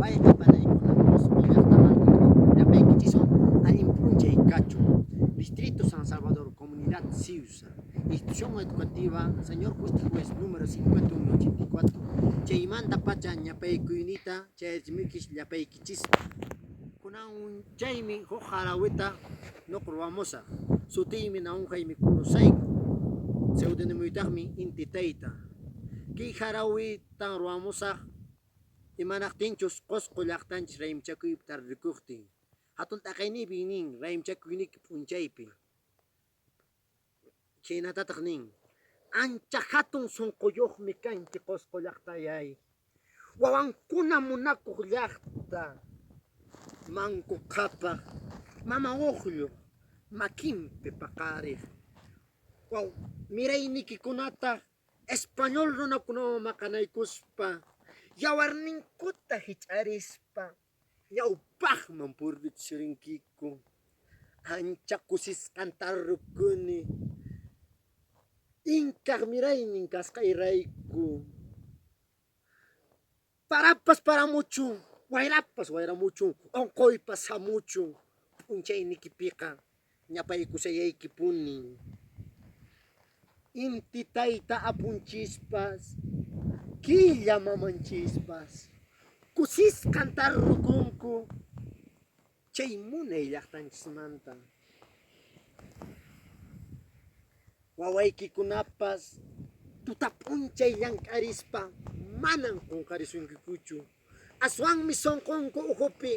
Wayqa panaykuna Cusco llaqtaman llapaykichis Allinpunchay Cacho, Distrito San Salvador, Comunidad Siusa, Institución Educativa Señor Justo Juez número 5184. Chaymanta pacha ñapaykuynita chayachmikish llapaykichis. Kunan chaymi huk harawita nuqruwamusaq. Sutiymi nawqaymi Kurusayku. Pseudonimuytaqmi Inti Tayta. Kay harawitan ruwamusaq imanaqtinchus Qusqu llaqtanchis raymachakuypi tarrikuqtin. Hatun t'aqaynipi nin raymachakuynipi p'unchaypi. Chaynatataq nin ancha hatun sunquyuqmi kanki Qusqu llaqtayay. Wawankuna munakuq llaqta manku qhapaq mama uqllu makinpi paqariq. Miraynikikunata español runakunawan maqanaykuspa yawarninkuta hich'arispa ñawpaqman purichirinkiku. Ancha kusisqanta rukuni Inkaq miraynin kasqayrayku. Parapas paramuchun, wayrapas wayramuchun, unquypas hamuchun p'unchaynikipiqa ñapaykusayaykipunin. Inti Tayta apunchispas, killa mamanchispas, kusisqanta rukunku chay munay llaqtanchismanta. Wawaykikunapas tuta p'unchay llank'arispa manan qunqarisunkikuchu. Aswanmi sunqunku uhupi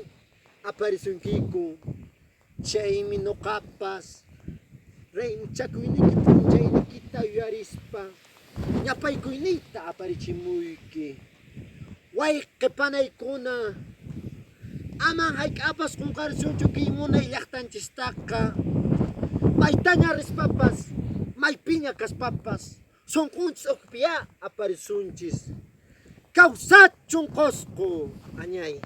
aparisunkiku. Chaymi nuqapas raymachakuyninki p'unchaynikita yuyarispa ñapaykuyniyta aparichimuyki. Wayqi panaykuna aman hayk'apas qunqarisunchu kay munay llaqtanchistaqa. Maytaña rispapas maypiña kaspapas sunqunchis ukpiya aparisunchis. Kawsachun Qusqu añay.